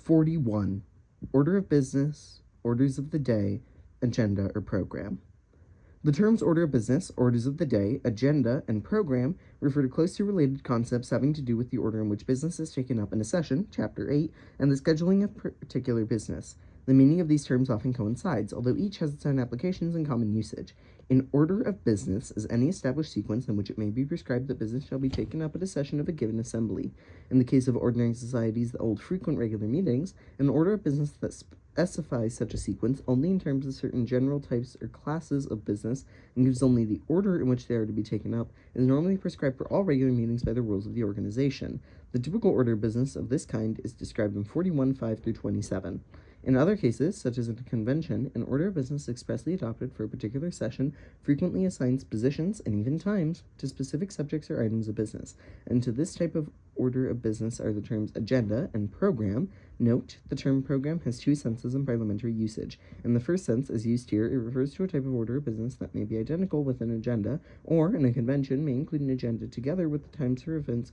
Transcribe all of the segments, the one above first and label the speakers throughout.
Speaker 1: 41. Order of business, orders of the day, agenda or program. The terms order of business, orders of the day, agenda, and program refer to closely related concepts having to do with the order in which business is taken up in a session, Chapter 8, and the scheduling of particular business. The meaning of these terms often coincides, although each has its own applications and common usage. An order of business is any established sequence in which it may be prescribed that business shall be taken up at a session of a given assembly. In the case of ordinary societies that hold frequent regular meetings, an order of business that specifies such a sequence only in terms of certain general types or classes of business and gives only the order in which they are to be taken up is normally prescribed for all regular meetings by the rules of the organization. The typical order of business of this kind is described in 41(5) through 27. In other cases, such as in a convention, an order of business expressly adopted for a particular session frequently assigns positions and even times to specific subjects or items of business, and to this type of order of business are the terms agenda and program. Note, the term program has two senses in parliamentary usage. In the first sense, as used here, it refers to a type of order of business that may be identical with an agenda, or, in a convention, may include an agenda together with the times for events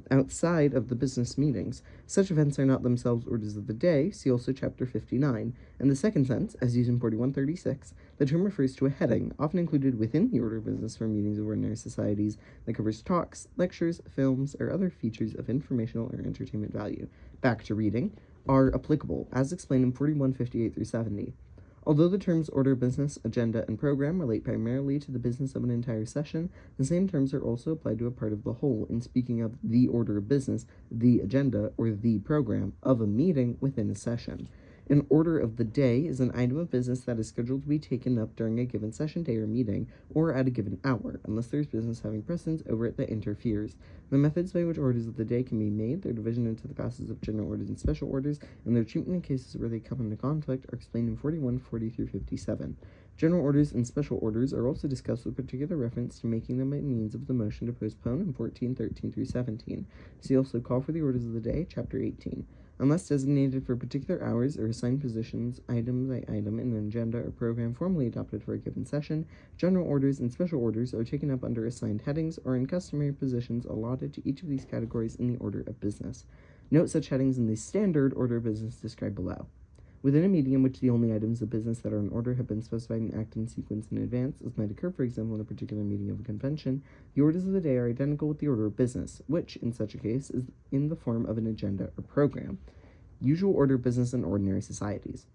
Speaker 1: outside of the business meetings. Such events are not themselves orders of the day, see also Chapter 59. In the second sense, as used in 4136, the term refers to a heading, often included within the order of business for meetings of ordinary societies, that covers talks, lectures, films, or other features of informational or entertainment value. Back to reading. Are applicable, as explained in 4158 through 70. Although the terms order of business, agenda, and program relate primarily to the business of an entire session, the same terms are also applied to a part of the whole in speaking of the order of business, the agenda, or the program of a meeting within a session. An order of the day is an item of business that is scheduled to be taken up during a given session day or meeting, or at a given hour, unless there is business having precedence over it that interferes. The methods by which orders of the day can be made, their division into the classes of general orders and special orders, and their treatment in cases where they come into conflict are explained in 4140 through 57. General orders and special orders are also discussed with particular reference to making them by means of the motion to postpone in 1413 through 17. See also Call for the Orders of the Day, Chapter 18. Unless designated for particular hours or assigned positions, item by item in an agenda or program formally adopted for a given session, general orders and special orders are taken up under assigned headings or in customary positions allotted to each of these categories in the order of business. Note such headings in the standard order of business described below. Within a meeting in which the only items of business that are in order have been specified and acted in sequence in advance, as might occur, for example, in a particular meeting of a convention, the orders of the day are identical with the order of business, which, in such a case, is in the form of an agenda or program. Usual order of business in ordinary societies.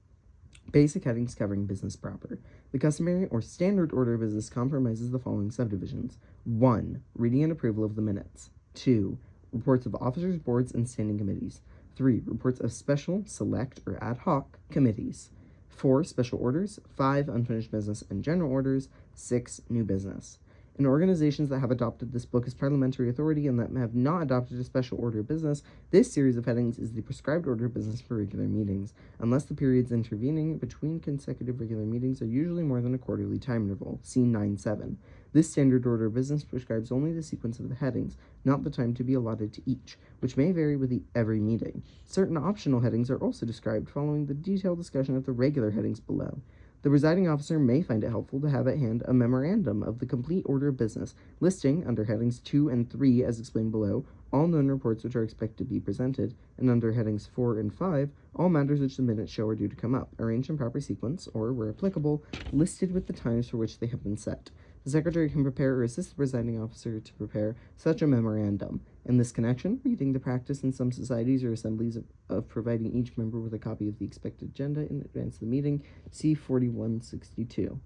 Speaker 1: Basic headings covering business proper. The customary or standard order of business compromises the following subdivisions. 1. Reading and approval of the minutes. 2. Reports of officers, boards, and standing committees. 3. Reports of special, select, or ad hoc committees. 4. Special orders. 5. Unfinished business and general orders. 6. New business. In organizations that have adopted this book as parliamentary authority and that have not adopted a special order of business, this series of headings is the prescribed order of business for regular meetings, unless the periods intervening between consecutive regular meetings are usually more than a quarterly time interval. See 9.7. This standard order of business prescribes only the sequence of the headings, not the time to be allotted to each, which may vary with every meeting. Certain optional headings are also described following the detailed discussion of the regular headings below. The presiding officer may find it helpful to have at hand a memorandum of the complete order of business, listing, under headings 2 and 3 as explained below, all known reports which are expected to be presented, and under headings 4 and 5, all matters which the minutes show are due to come up, arranged in proper sequence, or, where applicable, listed with the times for which they have been set. The Secretary can prepare or assist the presiding officer to prepare such a memorandum. In this connection, reading the practice in some societies or assemblies of providing each member with a copy of the expected agenda in advance of the meeting, see 4162.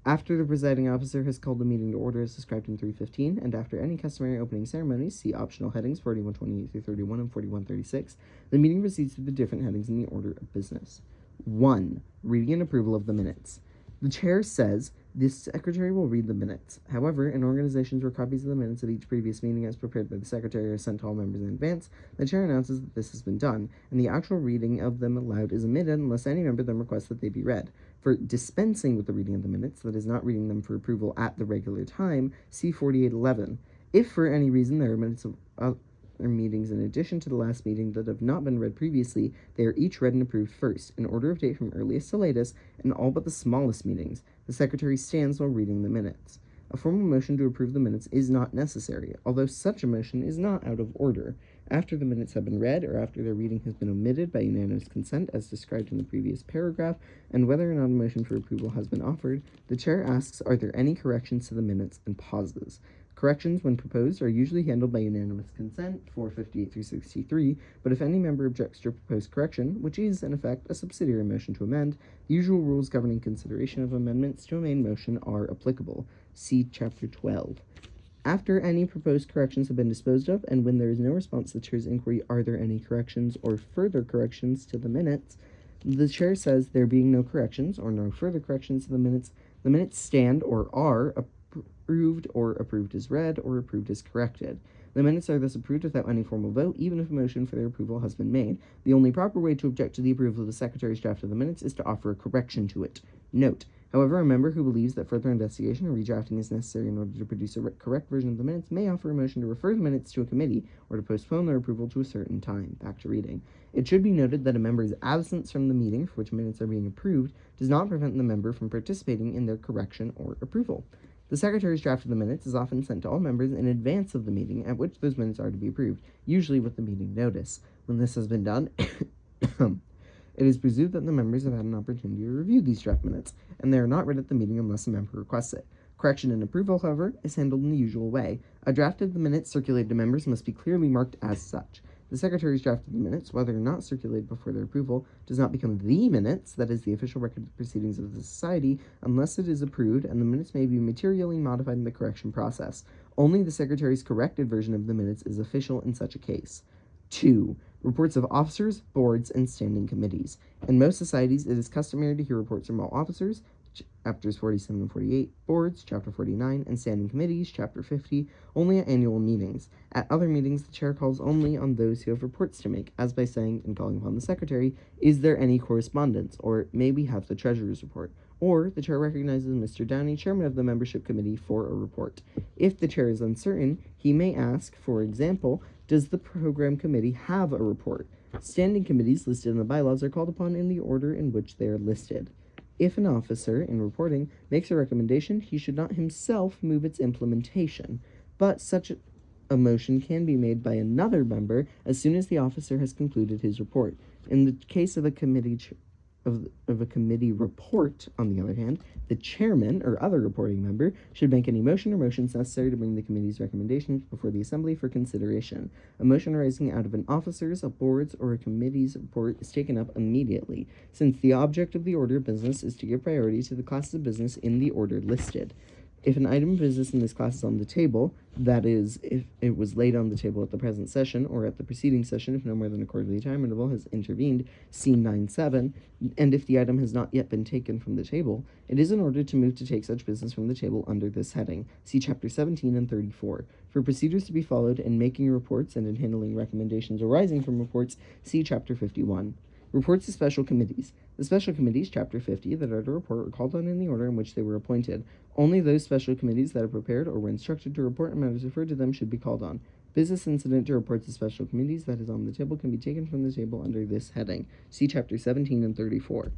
Speaker 1: After the presiding officer has called the meeting to order as described in 315, and after any customary opening ceremonies, see optional headings 4128 through 31 and 4136, the meeting proceeds through the different headings in the order of business. 1. Reading and approval of the minutes. The chair says, the secretary will read the minutes. However, in organizations where copies of the minutes of each previous meeting as prepared by the secretary are sent to all members in advance, the chair announces that this has been done, and the actual reading of them aloud is omitted unless any member then requests that they be read. For dispensing with the reading of the minutes, that is not reading them for approval at the regular time, see 4811. If for any reason there are minutes of other meetings in addition to the last meeting that have not been read previously, they are each read and approved first, in order of date from earliest to latest, in all but the smallest meetings. The secretary stands while reading the minutes. A formal motion to approve the minutes is not necessary, although such a motion is not out of order. After the minutes have been read, or after their reading has been omitted by unanimous consent as described in the previous paragraph, and whether or not a motion for approval has been offered, the chair asks, are there any corrections to the minutes, and pauses. Corrections, when proposed, are usually handled by unanimous consent, 458 through 63, but if any member objects to a proposed correction, which is, in effect, a subsidiary motion to amend, the usual rules governing consideration of amendments to a main motion are applicable. See Chapter 12. After any proposed corrections have been disposed of, and when there is no response to the chair's inquiry, are there any corrections or further corrections to the minutes, the chair says, there being no corrections or no further corrections to the minutes stand or are approved, or approved as read, or approved as corrected. The minutes are thus approved without any formal vote, even if a motion for their approval has been made. The only proper way to object to the approval of the secretary's draft of the minutes is to offer a correction to it. Note: however, a member who believes that further investigation or redrafting is necessary in order to produce a correct version of the minutes may offer a motion to refer the minutes to a committee or to postpone their approval to a certain time. Back to reading. It should be noted that a member's absence from the meeting for which minutes are being approved does not prevent the member from participating in their correction or approval. The secretary's draft of the minutes is often sent to all members in advance of the meeting at which those minutes are to be approved, usually with the meeting notice. When this has been done, it is presumed that the members have had an opportunity to review these draft minutes, and they are not read at the meeting unless a member requests it. Correction and approval, however, is handled in the usual way. A draft of the minutes circulated to members must be clearly marked as such. The secretary's draft of the minutes, whether or not circulated before their approval, does not become the minutes, that is, the official record of proceedings of the society, unless it is approved, and the minutes may be materially modified in the correction process. Only the secretary's corrected version of the minutes is official in such a case. 2. Reports of officers, boards, and standing committees. In most societies, it is customary to hear reports from all officers, chapters 47 and 48, boards, chapter 49, and standing committees, chapter 50, only at annual meetings. At other meetings, the chair calls only on those who have reports to make, as by saying, in calling upon the secretary, is there any correspondence, or may we have the treasurer's report? Or the chair recognizes Mr. Downey, chairman of the membership committee, for a report. If the chair is uncertain, he may ask, for example, does the program committee have a report? Standing committees listed in the bylaws are called upon in the order in which they are listed. If an officer, in reporting, makes a recommendation, he should not himself move its implementation, but such a motion can be made by another member as soon as the officer has concluded his report. In the case of a committee of a committee report, on the other hand, the chairman or other reporting member should make any motion or motions necessary to bring the committee's recommendations before the assembly for consideration. A motion arising out of an officer's, a board's, or a committee's report is taken up immediately, since the object of the order of business is to give priority to the classes of business in the order listed. If an item of business in this class is on the table, that is, if it was laid on the table at the present session or at the preceding session, if no more than a quarterly time interval has intervened, see 9.7, and if the item has not yet been taken from the table, it is in order to move to take such business from the table under this heading. See Chapter 17 and 34. For procedures to be followed in making reports and in handling recommendations arising from reports, see Chapter 51. Reports to special committees. The special committees, Chapter 50, that are to report were called on in the order in which they were appointed. Only those special committees that are prepared or were instructed to report on matters referred to them should be called on. Business incident to reports to special committees that is on the table can be taken from the table under this heading. See Chapter 17 and 34.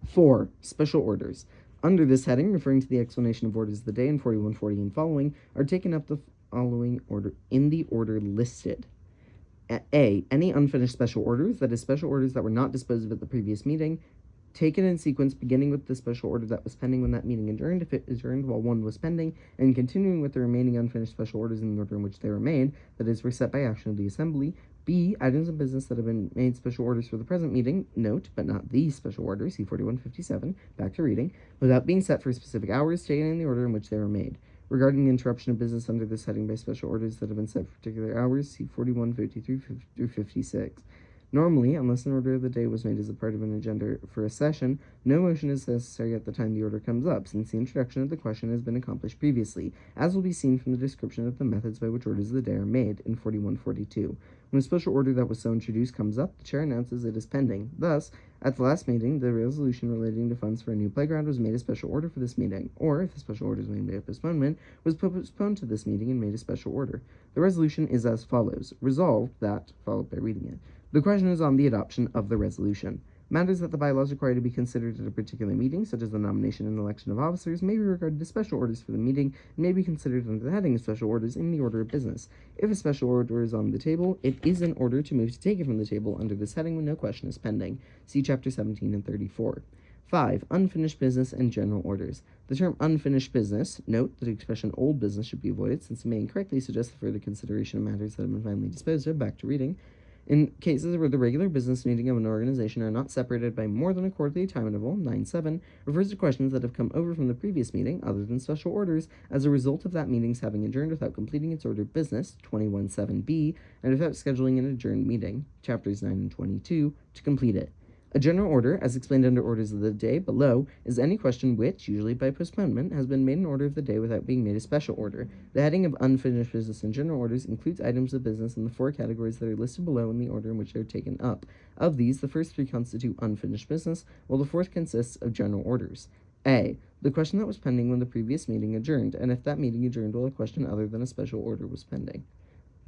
Speaker 1: 4. Special orders. Under this heading, referring to the explanation of orders of the day in 4140 and following, are taken up the following order in the order listed. A. Any unfinished special orders, that is, special orders that were not disposed of at the previous meeting, taken in sequence beginning with the special order that was pending when that meeting adjourned, if it adjourned while one was pending, and continuing with the remaining unfinished special orders in the order in which they were made, that is, were set by action of the assembly. B. Items of business that have been made special orders for the present meeting, note, but not these special orders, see 4157, back to reading, without being set for specific hours, taken in the order in which they were made. Regarding the interruption of business under this heading by special orders that have been set for particular hours, see 4153 through 56. Normally, unless an order of the day was made as a part of an agenda for a session, no motion is necessary at the time the order comes up, since the introduction of the question has been accomplished previously, as will be seen from the description of the methods by which orders of the day are made in 4142. When a special order that was so introduced comes up, the chair announces it is pending. Thus, at the last meeting, the resolution relating to funds for a new playground was made a special order for this meeting, or, if the special order is made by a postponement, was postponed to this meeting and made a special order. The resolution is as follows. Resolved that, followed by reading it. The question is on the adoption of the resolution. Matters that the bylaws require to be considered at a particular meeting, such as the nomination and election of officers, may be regarded as special orders for the meeting and may be considered under the heading of special orders in the order of business. If a special order is on the table, it is in order to move to take it from the table under this heading when no question is pending. See Chapter 17 and 34. 5. Unfinished business and general orders. The term unfinished business, note that the expression old business should be avoided since it may incorrectly suggest the further consideration of matters that have been finally disposed of. Back to reading. In cases where the regular business meeting of an organization are not separated by more than a quarterly time interval, 9.7 refers to questions that have come over from the previous meeting, other than special orders, as a result of that meeting's having adjourned without completing its order of business, 21.7b, and without scheduling an adjourned meeting, chapters 9 and 22, to complete it. A general order, as explained under orders of the day below, is any question which, usually by postponement, has been made an order of the day without being made a special order. The heading of unfinished business and general orders includes items of business in the 4 categories that are listed below in the order in which they are taken up. Of these, the first 3 constitute unfinished business, while the 4th consists of general orders. A. The question that was pending when the previous meeting adjourned, and if that meeting adjourned while a question other than a special order was pending.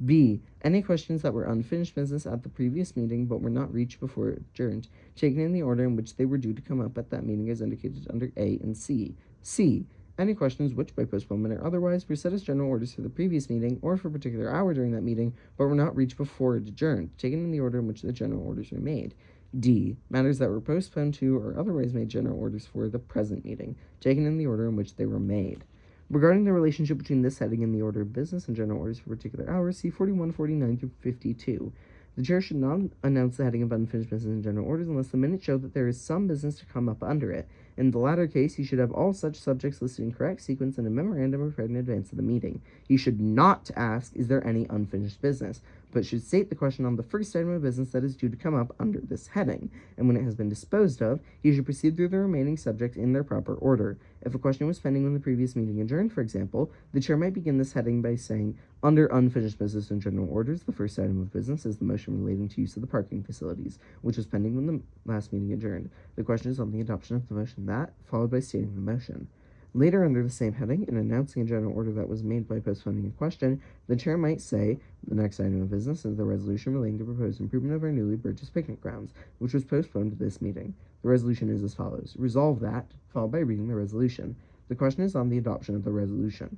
Speaker 1: B. Any questions that were unfinished business at the previous meeting but were not reached before it adjourned, taken in the order in which they were due to come up at that meeting as indicated under A and C. C. Any questions which, by postponement or otherwise, were set as general orders for the previous meeting or for a particular hour during that meeting but were not reached before it adjourned, taken in the order in which the general orders were made. D. Matters that were postponed to or otherwise made general orders for the present meeting, taken in the order in which they were made. Regarding the relationship between this heading and the order of business and general orders for particular hours, see 41, 49 through 52. The chair should not announce the heading of unfinished business and general orders unless the minutes show that there is some business to come up under it. In the latter case, he should have all such subjects listed in correct sequence and a memorandum prepared in advance of the meeting. He should not ask, is there any unfinished business, but should state the question on the first item of business that is due to come up under this heading, and when it has been disposed of, he should proceed through the remaining subjects in their proper order. If a question was pending when the previous meeting adjourned, for example, the chair might begin this heading by saying, under unfinished business and general orders, the first item of business is the motion relating to use of the parking facilities, which was pending when the last meeting adjourned. The question is on the adoption of the motion that, followed by stating the motion. Later, under the same heading, in announcing a general order that was made by postponing a question, the chair might say, the next item of business is the resolution relating to proposed improvement of our newly purchased picnic grounds, which was postponed to this meeting. The resolution is as follows. Resolve that, followed by reading the resolution. The question is on the adoption of the resolution.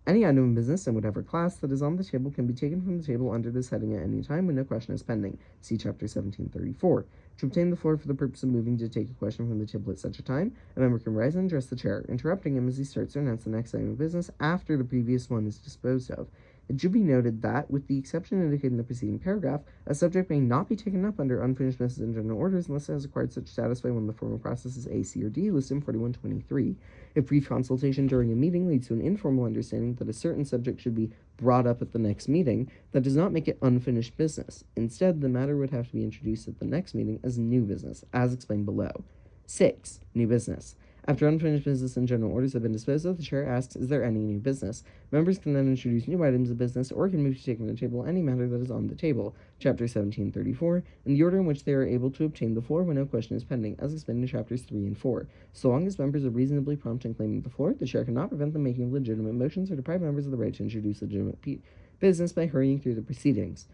Speaker 1: Any item of business in whatever class that is on the table can be taken from the table under this heading at any time when no question is pending. See Chapter 1734. To obtain the floor for the purpose of moving to take a question from the table at such a time, a member can rise and address the chair, interrupting him as he starts to announce the next item of business after the previous one is disposed of. It should be noted that, with the exception indicated in the preceding paragraph, a subject may not be taken up under unfinished business and general orders unless it has acquired such status by one of the formal processes A, C, or D listed in 4123. If brief consultation during a meeting leads to an informal understanding that a certain subject should be brought up at the next meeting, that does not make it unfinished business. Instead, the matter would have to be introduced at the next meeting as new business, as explained below. 6. New business. After unfinished business and general orders have been disposed of, the chair asks, is there any new business? Members can then introduce new items of business or can move to take from the table any matter that is on the table, Chapter 1734, in the order in which they are able to obtain the floor when no question is pending, as explained in Chapters 3 and 4. So long as members are reasonably prompt in claiming the floor, the chair cannot prevent them making legitimate motions or deprive members of the right to introduce legitimate business by hurrying through the proceedings.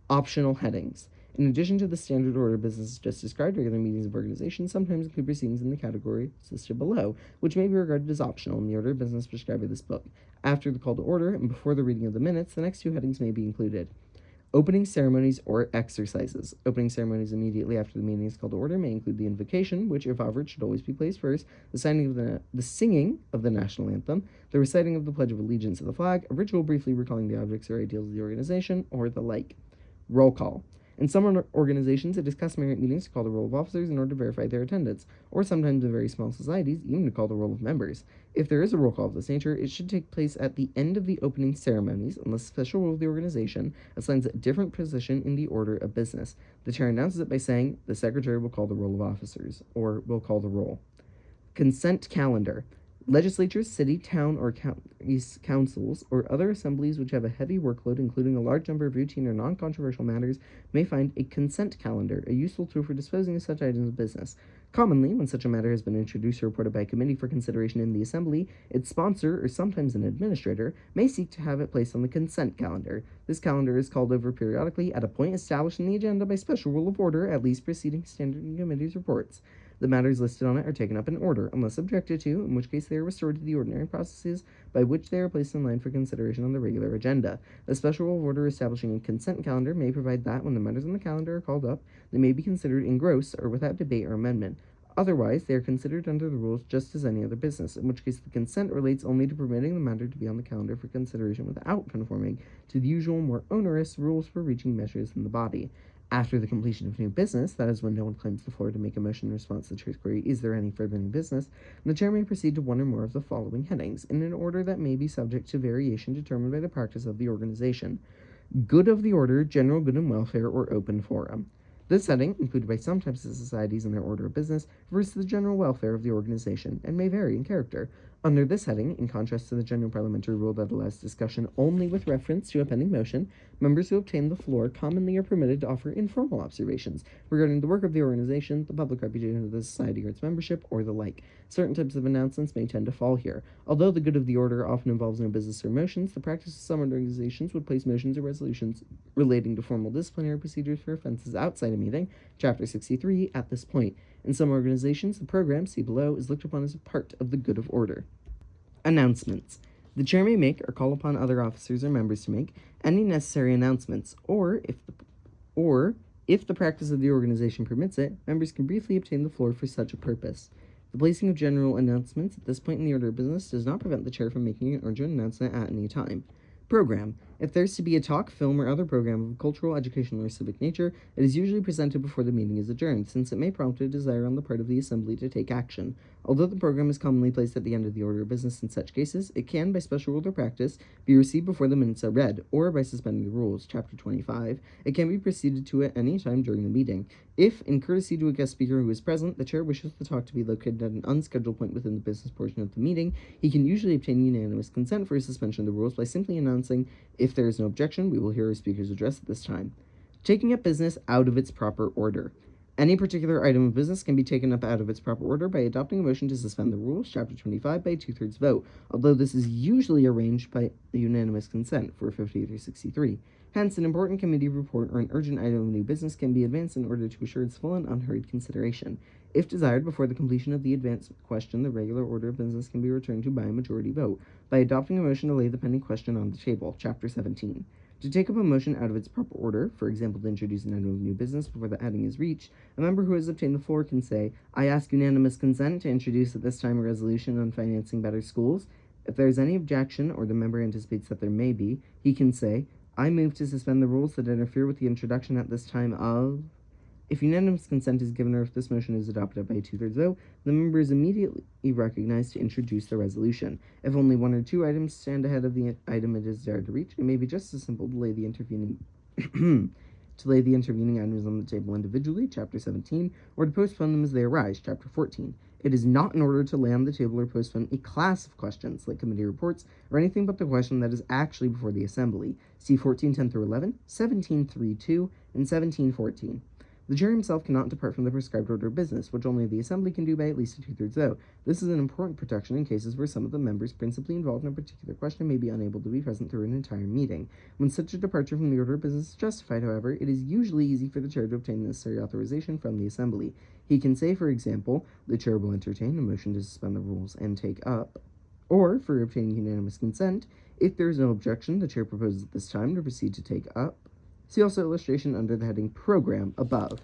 Speaker 1: Optional headings. In addition to the standard order of business just described, regular meetings of organizations sometimes include proceedings in the category listed below, which may be regarded as optional in the order of business prescribed by this book. After the call to order and before the reading of the minutes, the next 2 headings may be included. Opening ceremonies or exercises. Opening ceremonies immediately after the meeting is called to order may include the invocation, which, if offered, should always be placed first, the singing of the national anthem, the reciting of the Pledge of Allegiance to the flag, a ritual briefly recalling the objects or ideals of the organization, or the like. Roll call. In some organizations, it is customary at meetings to call the roll of officers in order to verify their attendance, or sometimes in very small societies, even to call the roll of members. If there is a roll call of this nature, it should take place at the end of the opening ceremonies, unless a special rule of the organization assigns a different position in the order of business. The chair announces it by saying, the secretary will call the roll of officers, or will call the roll. Consent calendar. Legislatures, city, town, or councils, or other assemblies which have a heavy workload, including a large number of routine or non-controversial matters, may find a consent calendar a useful tool for disposing of such items of business. Commonly, when such a matter has been introduced or reported by a committee for consideration in the assembly, its sponsor, or sometimes an administrator, may seek to have it placed on the consent calendar. This calendar is called over periodically at a point established in the agenda by special rule of order, at least preceding standing committee's reports. The matters listed on it are taken up in order, unless objected to, in which case they are restored to the ordinary processes by which they are placed in line for consideration on the regular agenda. A special rule of order establishing a consent calendar may provide that when the matters on the calendar are called up, they may be considered in gross or without debate or amendment. Otherwise, they are considered under the rules just as any other business, in which case the consent relates only to permitting the matter to be on the calendar for consideration without conforming to the usual, more onerous rules for reaching measures in the body. After the completion of new business, that is when no one claims the floor to make a motion in response to the chair's query, is there any further new business, the chair may proceed to one or more of the following headings, in an order that may be subject to variation determined by the practice of the organization. Good of the order, general good and welfare, or open forum. This heading, included by some types of societies in their order of business, refers to the general welfare of the organization and may vary in character. Under this heading, in contrast to the general parliamentary rule that allows discussion only with reference to a pending motion, members who obtain the floor commonly are permitted to offer informal observations regarding the work of the organization, the public reputation of the society or its membership, or the like. Certain types of announcements may tend to fall here. Although the good of the order often involves no business or motions, the practice of some organizations would place motions or resolutions relating to formal disciplinary procedures for offenses outside a meeting, Chapter 63, at this point. In some organizations, the program, see below, is looked upon as a part of the good of order. Announcements. The chair may make or call upon other officers or members to make any necessary announcements, or if the practice of the organization permits it, members can briefly obtain the floor for such a purpose. The placing of general announcements at this point in the order of business does not prevent the chair from making an urgent announcement at any time. Program. If there's to be a talk, film, or other program of cultural, educational, or civic nature, it is usually presented before the meeting is adjourned, since it may prompt a desire on the part of the assembly to take action. Although the program is commonly placed at the end of the order of business in such cases, it can, by special rule or practice, be received before the minutes are read, or by suspending the rules, Chapter 25, it can be proceeded to at any time during the meeting. If, in courtesy to a guest speaker who is present, the chair wishes the talk to be located at an unscheduled point within the business portion of the meeting, he can usually obtain unanimous consent for a suspension of the rules by simply announcing, "If there is no objection, we will hear our speaker's address at this time." Taking up business out of its proper order. Any particular item of business can be taken up out of its proper order by adopting a motion to suspend the rules, Chapter 25, by a two-thirds vote, although this is usually arranged by unanimous consent for 50 through 63. Hence, an important committee report or an urgent item of new business can be advanced in order to assure its full and unhurried consideration. If desired, before the completion of the advanced question, the regular order of business can be returned to by a majority vote, by adopting a motion to lay the pending question on the table, Chapter 17. To take up a motion out of its proper order, for example, to introduce an item of new business before the heading is reached, a member who has obtained the floor can say, "I ask unanimous consent to introduce at this time a resolution on financing better schools." If there is any objection, or the member anticipates that there may be, he can say, "I move to suspend the rules that interfere with the introduction at this time of..." If unanimous consent is given or if this motion is adopted by a two-thirds vote, the member is immediately recognized to introduce the resolution. If only one or two items stand ahead of the item it is desired to reach, it may be just as simple to lay the intervening items on the table individually, Chapter 17, or to postpone them as they arise, Chapter 14. It is not in order to lay on the table or postpone a class of questions, like committee reports, or anything but the question that is actually before the assembly. See 1410 through 11, 17.3.2, and 17.14. The chair himself cannot depart from the prescribed order of business, which only the assembly can do by at least a two-thirds vote. This is an important protection in cases where some of the members principally involved in a particular question may be unable to be present through an entire meeting. When such a departure from the order of business is justified, however, it is usually easy for the chair to obtain the necessary authorization from the assembly. He can say, for example, "The chair will entertain a motion to suspend the rules and take up," or, for obtaining unanimous consent, "If there is no objection, the chair proposes at this time to proceed to take up." See also illustration under the heading Program above.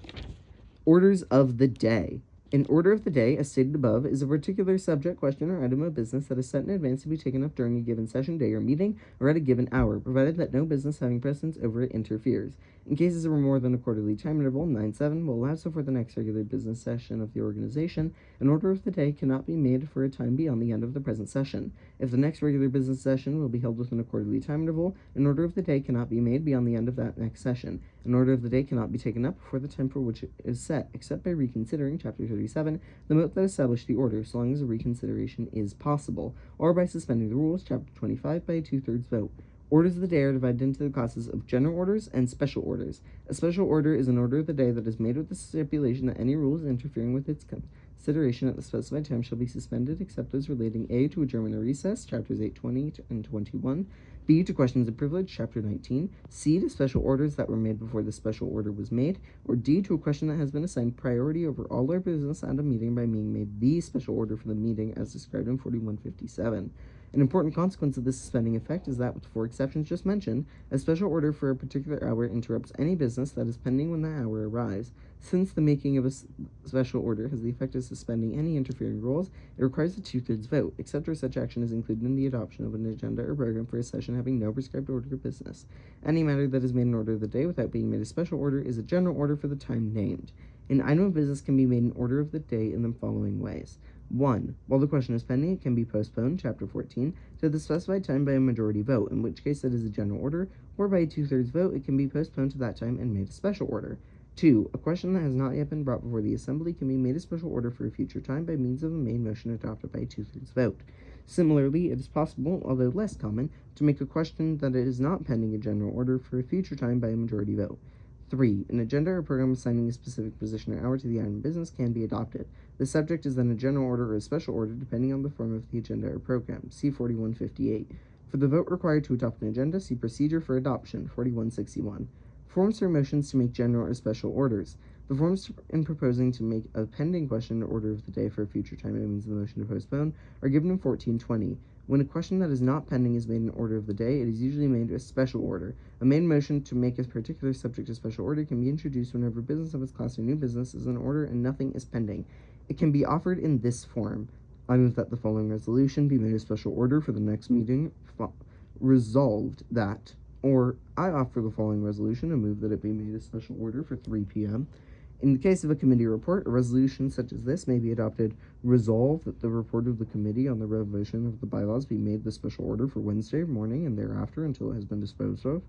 Speaker 1: Orders of the day. An order of the day, as stated above, is a particular subject, question, or item of business that is set in advance to be taken up during a given session, day, or meeting, or at a given hour, provided that no business having precedence over it interferes. In cases where more than a quarterly time interval, 9-7 will allow so for the next regular business session of the organization, an order of the day cannot be made for a time beyond the end of the present session. If the next regular business session will be held within a quarterly time interval, an order of the day cannot be made beyond the end of that next session. An order of the day cannot be taken up before the time for which it is set, except by reconsidering, Chapter 37, the vote that established the order, so long as a reconsideration is possible, or by suspending the rules, Chapter 25, by a 2/3 vote. Orders of the day are divided into the classes of general orders and special orders. A special order is an order of the day that is made with the stipulation that any rules interfering with its consideration at the specified time shall be suspended, except those relating A. to adjournment or recess, chapters 8, 20, and 21, B. to questions of privilege, chapter 19, C. to special orders that were made before the special order was made, or D. to a question that has been assigned priority over all other business at a meeting by being made the special order for the meeting as described in 4157. An important consequence of this suspending effect is that, with the 4 exceptions just mentioned, a special order for a particular hour interrupts any business that is pending when that hour arrives. Since the making of a special order has the effect of suspending any interfering rules, it requires a 2/3 vote, except where such action is included in the adoption of an agenda or program for a session having no prescribed order of business. Any matter that is made an order of the day without being made a special order is a general order for the time named. An item of business can be made an order of the day in the following ways. 1. While the question is pending, it can be postponed, Chapter 14, to the specified time by a majority vote, in which case it is a general order, or by a 2/3 vote, it can be postponed to that time and made a special order. 2. A question that has not yet been brought before the Assembly can be made a special order for a future time by means of a main motion adopted by a 2/3 vote. Similarly, it is possible, although less common, to make a question that is not pending a general order for a future time by a majority vote. 3. An agenda or program assigning a specific position or hour to the item of business can be adopted. The subject is then a general order or a special order depending on the form of the agenda or program. See 4158. For the vote required to adopt an agenda, see Procedure for Adoption, 4161. Forms for motions to make general or special orders. The forms in proposing to make a pending question or order of the day for a future time by means of the motion to postpone are given in 1420. When a question that is not pending is made an order of the day, it is usually made a special order. A main motion to make a particular subject a special order can be introduced whenever business of its class or new business is in order and nothing is pending. It can be offered in this form. I move that the following resolution be made a special order for the next meeting. Resolved that, or I offer the following resolution and move that it be made a special order for 3 p.m. In the case of a committee report, a resolution such as this may be adopted. Resolve that the report of the committee on the revision of the bylaws be made the special order for Wednesday morning and thereafter until it has been disposed of.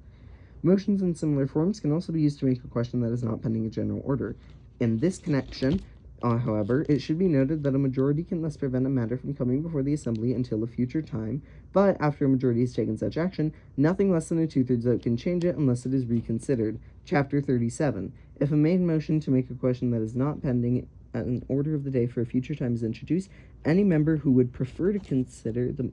Speaker 1: Motions in similar forms can also be used to make a question that is not pending a general order. In this connection, however, it should be noted that a majority can thus prevent a matter from coming before the Assembly until a future time, but after a majority has taken such action, nothing less than a 2/3 vote can change it unless it is reconsidered. Chapter 37. If a main motion to make a question that is not pending an order of the day for a future time is introduced, any member who would prefer to consider the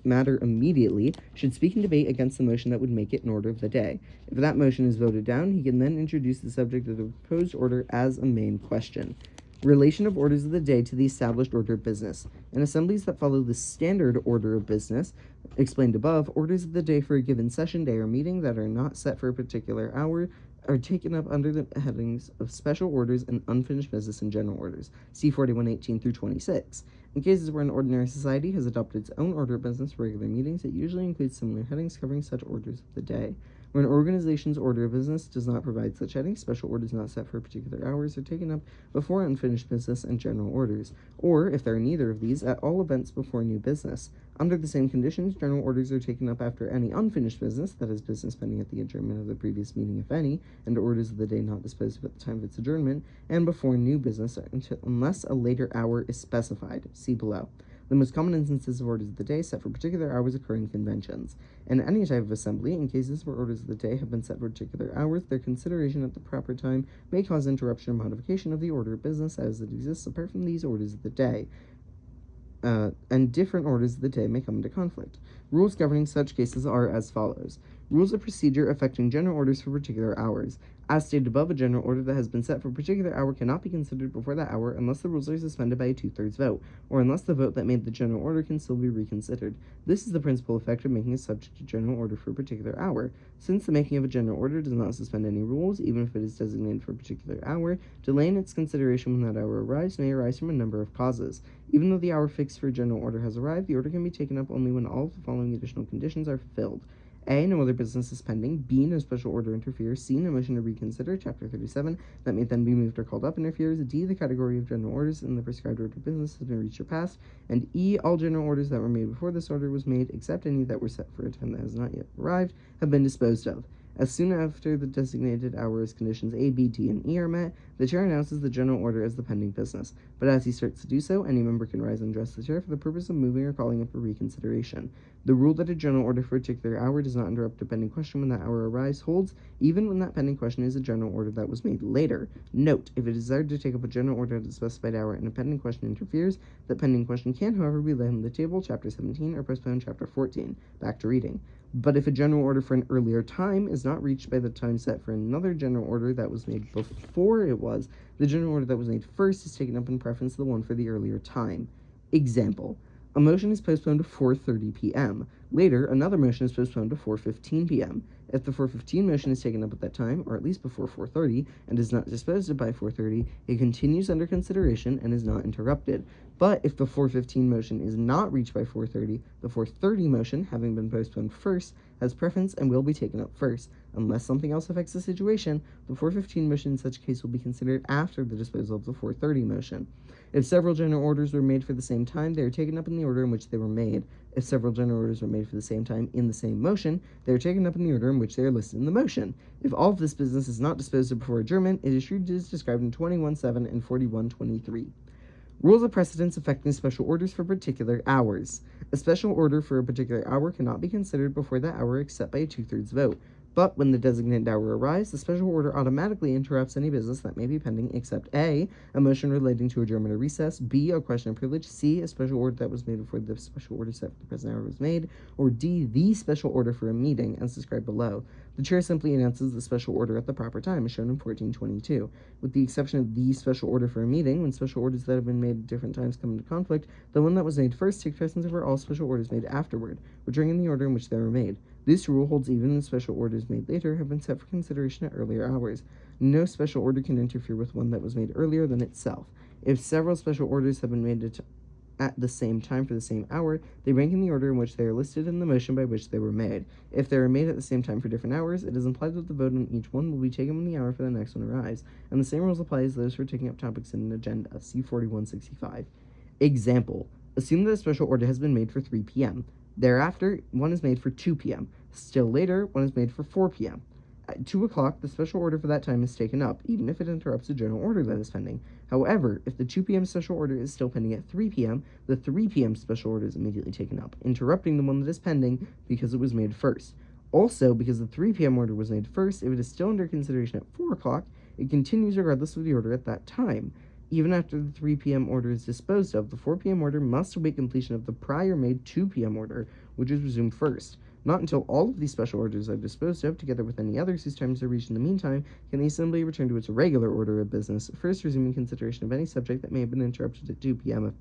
Speaker 1: matter immediately should speak in debate against the motion that would make it an order of the day. If that motion is voted down, he can then introduce the subject of the proposed order as a main question. Relation of orders of the day to the established order of business. In assemblies that follow the standard order of business explained above, orders of the day for a given session, day, or meeting that are not set for a particular hour are taken up under the headings of special orders and unfinished business and general orders. See 4118 through 26. In cases where an ordinary society has adopted its own order of business for regular meetings, it usually includes similar headings covering such orders of the day. When an organization's order of business does not provide such headings, special orders not set for particular hours are taken up before unfinished business and general orders, or, if there are neither of these, at all events before new business. Under the same conditions, general orders are taken up after any unfinished business, that is, business pending at the adjournment of the previous meeting, if any, and orders of the day not disposed of at the time of its adjournment, and before new business unless a later hour is specified. See below. The most common instances of orders of the day set for particular hours occur in conventions. In any type of assembly, in cases where orders of the day have been set for particular hours, their consideration at the proper time may cause interruption or modification of the order of business as it exists apart from these orders of the day. And different orders of the day may come into conflict. Rules governing such cases are as follows. Rules of procedure affecting general orders for particular hours. As stated above, a general order that has been set for a particular hour cannot be considered before that hour unless the rules are suspended by a 2/3 vote, or unless the vote that made the general order can still be reconsidered. This is the principal effect of making a subject a general order for a particular hour. Since the making of a general order does not suspend any rules, even if it is designated for a particular hour, delaying its consideration when that hour arrives may arise from a number of causes. Even though the hour fixed for a general order has arrived, the order can be taken up only when all of the following additional conditions are fulfilled. A, no other business is pending. B, no special order interferes. C, no motion to reconsider, Chapter 37, that may then be moved or called up interferes. D, the category of general orders in the prescribed order of business has been reached or passed. And E, all general orders that were made before this order was made, except any that were set for a time that has not yet arrived, have been disposed of. As soon after the designated hours conditions A, B, D, and E are met, the chair announces the general order as the pending business. But as he starts to do so, any member can rise and address the chair for the purpose of moving or calling up for reconsideration. The rule that a general order for a particular hour does not interrupt a pending question when that hour arrives holds, even when that pending question is a general order that was made later. Note, if it is desired to take up a general order at a specified hour and a pending question interferes, that pending question can, however, be laid on the table, Chapter 17, or postponed, Chapter 14. Back to reading. But if a general order for an earlier time is not reached by the time set for another general order that was made before it was, the general order that was made first is taken up in preference to the one for the earlier time. Example. A motion is postponed to 4:30 p.m. Later, another motion is postponed to 4:15 p.m. If the 4:15 motion is taken up at that time, or at least before 4:30, and is not disposed of by 4:30, it continues under consideration and is not interrupted. But if the 4:15 motion is not reached by 4:30, the 4:30 motion, having been postponed first, has preference and will be taken up first. Unless something else affects the situation, the 4:15 motion in such case will be considered after the disposal of the 4:30 motion. If several general orders were made for the same time, they are taken up in the order in which they were made. If several general orders were made for the same time in the same motion, they are taken up in the order in which they are listed in the motion. If all of this business is not disposed of before adjournment, it is treated as described in 21.7 and 41.23. Rules of precedence affecting special orders for particular hours. A special order for a particular hour cannot be considered before that hour except by a 2/3 vote. But when the designated hour arrives, the special order automatically interrupts any business that may be pending except A, a motion relating to adjournment or recess, B, a question of privilege, C, a special order that was made before the special order set for the present hour was made, or D, the special order for a meeting, as described below. The chair simply announces the special order at the proper time, as shown in 1422. With the exception of the special order for a meeting, when special orders that have been made at different times come into conflict, the one that was made first takes precedence over all special orders made afterward, returning in the order in which they were made. This rule holds even when special orders made later have been set for consideration at earlier hours. No special order can interfere with one that was made earlier than itself. If several special orders have been made at the same time for the same hour, they rank in the order in which they are listed in the motion by which they were made. If they are made at the same time for different hours, it is implied that the vote on each one will be taken when the hour for the next one arrives, and the same rules apply as those for taking up topics in an agenda. See 4165. Example. Assume that a special order has been made for 3 p.m. Thereafter, one is made for 2 p.m. Still later, one is made for 4 p.m. At 2 o'clock, the special order for that time is taken up, even if it interrupts a general order that is pending. However, if the 2 p.m. special order is still pending at 3 p.m., the 3 p.m. special order is immediately taken up, interrupting the one that is pending because it was made first. Also, because the 3 p.m. order was made first, if it is still under consideration at 4 o'clock, it continues regardless of the order at that time. Even after the 3 p.m. order is disposed of, the 4 p.m. order must await completion of the prior made 2 p.m. order, which is resumed first. Not until all of these special orders are disposed of, together with any others whose times are reached in the meantime, can the Assembly return to its regular order of business, first resuming consideration of any subject that may have been interrupted at 2 p.m.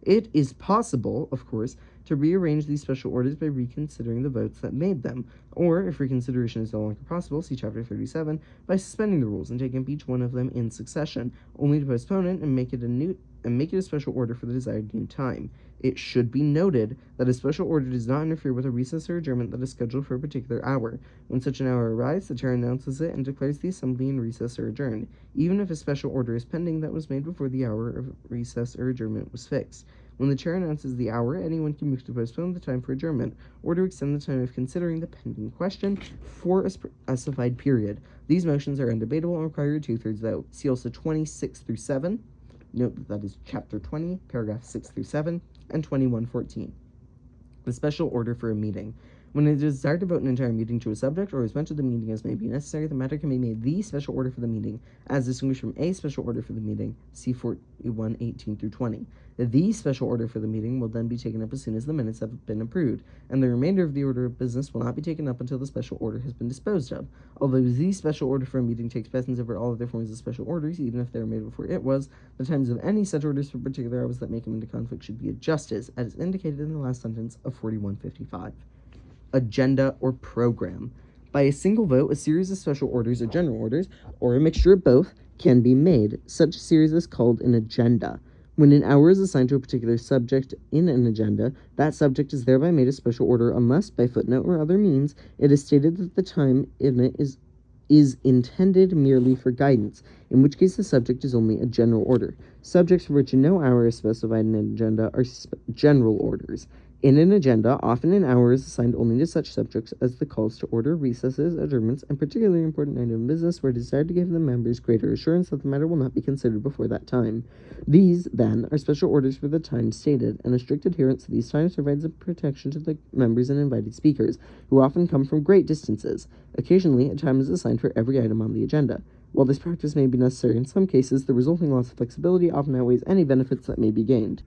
Speaker 1: It is possible, of course, to rearrange these special orders by reconsidering the votes that made them, or, if reconsideration is no longer possible, see Chapter 37, by suspending the rules and taking up each one of them in succession, only to postpone it and make it a special order for the desired new time. It should be noted that a special order does not interfere with a recess or adjournment that is scheduled for a particular hour. When such an hour arrives, the chair announces it and declares the assembly in recess or adjourned, even if a special order is pending that was made before the hour of recess or adjournment was fixed. When the chair announces the hour, anyone can move to postpone the time for adjournment, or to extend the time of considering the pending question for a specified period. These motions are undebatable and require a 2/3 vote. See also 26 through 7. Note that is Chapter 20, paragraphs 6 through 7, and 2114. The special order for a meeting. When it is desired to vote an entire meeting to a subject, or as much of the meeting as may be necessary, the matter can be made the special order for the meeting, as distinguished from a special order for the meeting, see 41:18 through 20. The special order for the meeting will then be taken up as soon as the minutes have been approved, and the remainder of the order of business will not be taken up until the special order has been disposed of. Although the special order for a meeting takes precedence over all other forms of special orders, even if they were made before it was, the times of any such orders for particular hours that may come into conflict should be adjusted, as indicated in the last sentence of 4155. Agenda or program. By a single vote, a series of special orders or general orders, or a mixture of both, can be made. Such a series is called an agenda. When an hour is assigned to a particular subject in an agenda, that subject is thereby made a special order unless, by footnote or other means, it is stated that the time in it is intended merely for guidance, in which case the subject is only a general order. Subjects for which no hour is specified in an agenda are general orders. In an agenda, often an hour is assigned only to such subjects as the calls to order, recesses, adjournments, and particularly important item of business where it is desired to give the members greater assurance that the matter will not be considered before that time. These, then, are special orders for the time stated, and a strict adherence to these times provides a protection to the members and invited speakers, who often come from great distances. Occasionally, a time is assigned for every item on the agenda. While this practice may be necessary in some cases, the resulting loss of flexibility often outweighs any benefits that may be gained.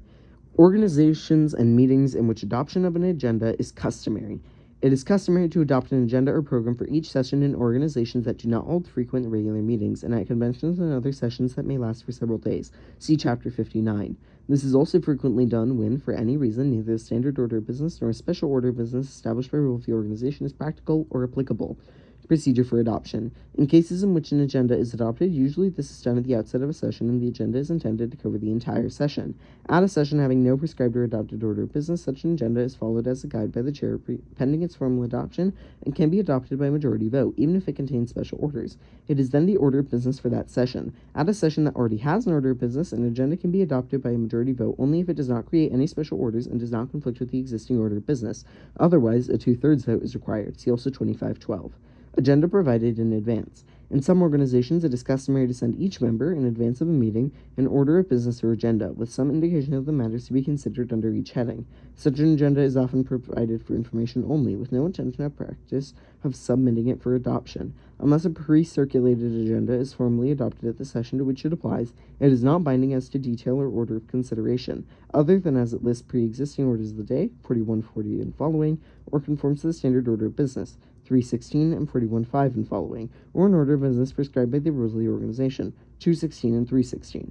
Speaker 1: Organizations and meetings in which adoption of an agenda is customary. It is customary to adopt an agenda or program for each session in organizations that do not hold frequent regular meetings, and at conventions and other sessions that may last for several days. See Chapter 59. This is also frequently done when, for any reason, neither a standard order of business nor a special order of business established by rule of the organization is practical or applicable. Procedure for adoption. In cases in which an agenda is adopted, usually this is done at the outset of a session, and the agenda is intended to cover the entire session. At a session having no prescribed or adopted order of business, such an agenda is followed as a guide by the chair pending its formal adoption and can be adopted by majority vote, even if it contains special orders. It is then the order of business for that session. At a session that already has an order of business, an agenda can be adopted by a majority vote only if it does not create any special orders and does not conflict with the existing order of business. Otherwise, a 2/3 vote is required. See also 2512. Agenda provided in advance. In some organizations, it is customary to send each member, in advance of a meeting, an order of business or agenda, with some indication of the matters to be considered under each heading. Such an agenda is often provided for information only, with no intention or practice of submitting it for adoption. Unless a pre-circulated agenda is formally adopted at the session to which it applies, it is not binding as to detail or order of consideration, other than as it lists pre-existing orders of the day, 4140 and following, or conforms to the standard order of business, 316 and 41.5 and following, or an order of business prescribed by the rules of the organization, 216 and 316.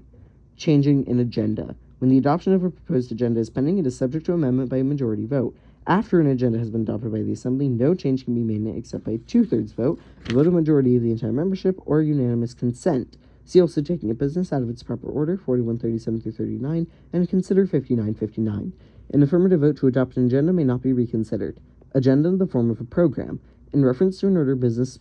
Speaker 1: Changing an agenda. When the adoption of a proposed agenda is pending, it is subject to amendment by a majority vote. After an agenda has been adopted by the Assembly, no change can be made except by a 2/3 vote, the vote of majority of the entire membership, or unanimous consent. See also taking a business out of its proper order, 4137 through 39, and consider 5959. An affirmative vote to adopt an agenda may not be reconsidered. Agenda in the form of a program. In reference to an order of business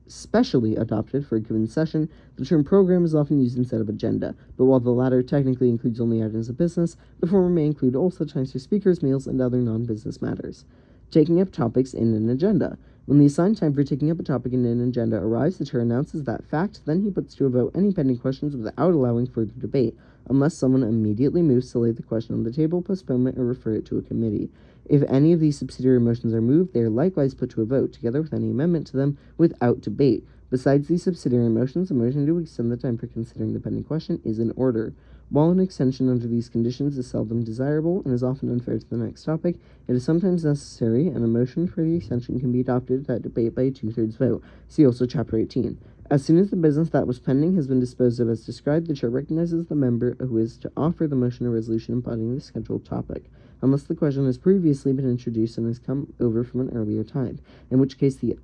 Speaker 1: specially adopted for a given session, the term program is often used instead of agenda, but while the latter technically includes only items of business, the former may include all such times for speakers, meals, and other non-business matters. Taking up topics in an agenda. When the assigned time for taking up a topic in an agenda arrives, the chair announces that fact, then he puts to a vote any pending questions without allowing further debate, unless someone immediately moves to lay the question on the table, postpone it, or refer it to a committee. If any of these subsidiary motions are moved, they are likewise put to a vote, together with any amendment to them, without debate. Besides these subsidiary motions, a motion to extend the time for considering the pending question is in order. While an extension under these conditions is seldom desirable and is often unfair to the next topic, it is sometimes necessary, and a motion for the extension can be adopted without debate by a 2/3 vote. See also Chapter 18. As soon as the business that was pending has been disposed of as described, the chair recognizes the member who is to offer the motion or resolution embodying the scheduled topic, unless the question has previously been introduced and has come over from an earlier time, in which case the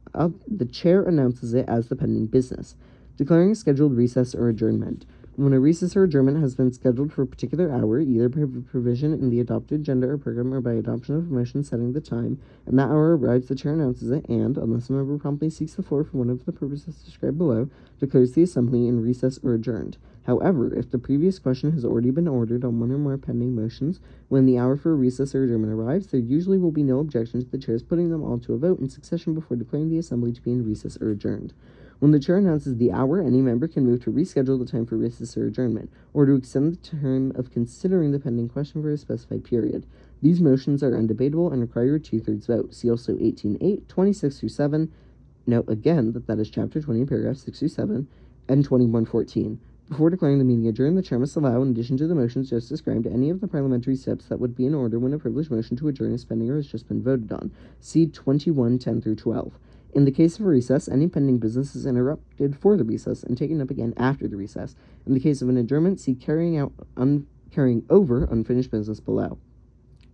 Speaker 1: chair announces it as the pending business. Declaring a scheduled recess or adjournment. When a recess or adjournment has been scheduled for a particular hour, either by provision in the adopted agenda or program or by adoption of a motion setting the time, and that hour arrives, the chair announces it and, unless a member promptly seeks the floor for one of the purposes described below, declares the assembly in recess or adjourned. However, if the previous question has already been ordered on one or more pending motions, when the hour for a recess or adjournment arrives, there usually will be no objection to the chairs putting them all to a vote in succession before declaring the assembly to be in recess or adjourned. When the chair announces the hour, any member can move to reschedule the time for recess or adjournment, or to extend the term of considering the pending question for a specified period. These motions are undebatable and require a 2/3 vote. See also 18.8, 26 through 7. Note again that is Chapter 20, paragraphs 6 through 7, and 21.14. Before declaring the meeting adjourned, the chair must allow, in addition to the motions just described, any of the parliamentary steps that would be in order when a privileged motion to adjourn is pending or has just been voted on. See 21.10 through 12. In the case of a recess, any pending business is interrupted for the recess and taken up again after the recess. In the case of an adjournment, see carrying over unfinished business below.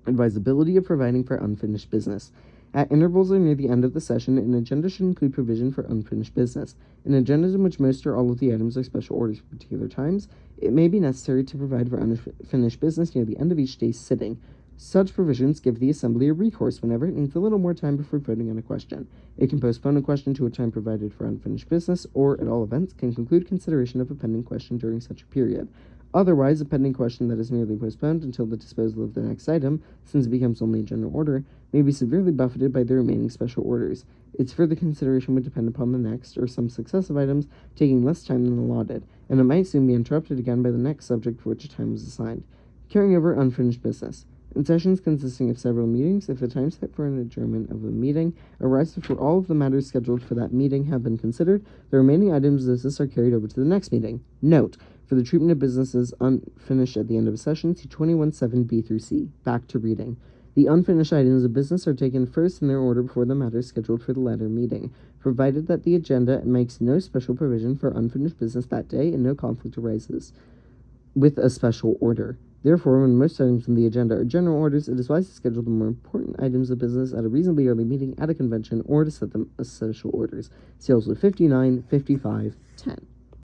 Speaker 1: Advisability of providing for unfinished business. At intervals or near the end of the session, an agenda should include provision for unfinished business. In agendas in which most or all of the items are special orders for particular times, it may be necessary to provide for unfinished business near the end of each day's sitting. Such provisions give the Assembly a recourse whenever it needs a little more time before voting on a question. It can postpone a question to a time provided for unfinished business, or, at all events, can conclude consideration of a pending question during such a period. Otherwise, a pending question that is merely postponed until the disposal of the next item, since it becomes only a general order, may be severely buffeted by the remaining special orders. Its further consideration would depend upon the next, or some successive items, taking less time than allotted, and it might soon be interrupted again by the next subject for which a time was assigned. Carrying over unfinished business. In sessions consisting of several meetings, if the time set for an adjournment of a meeting arrives before all of the matters scheduled for that meeting have been considered, the remaining items of business are carried over to the next meeting. Note: for the treatment of businesses unfinished at the end of a session, see 21(7)(b) through C. Back to reading. The unfinished items of business are taken first in their order before the matters scheduled for the latter meeting, provided that the agenda makes no special provision for unfinished business that day and no conflict arises with a special order. Therefore, when most items on the agenda are general orders, it is wise to schedule the more important items of business at a reasonably early meeting at a convention or to set them as special orders. See also 59, 55, 10.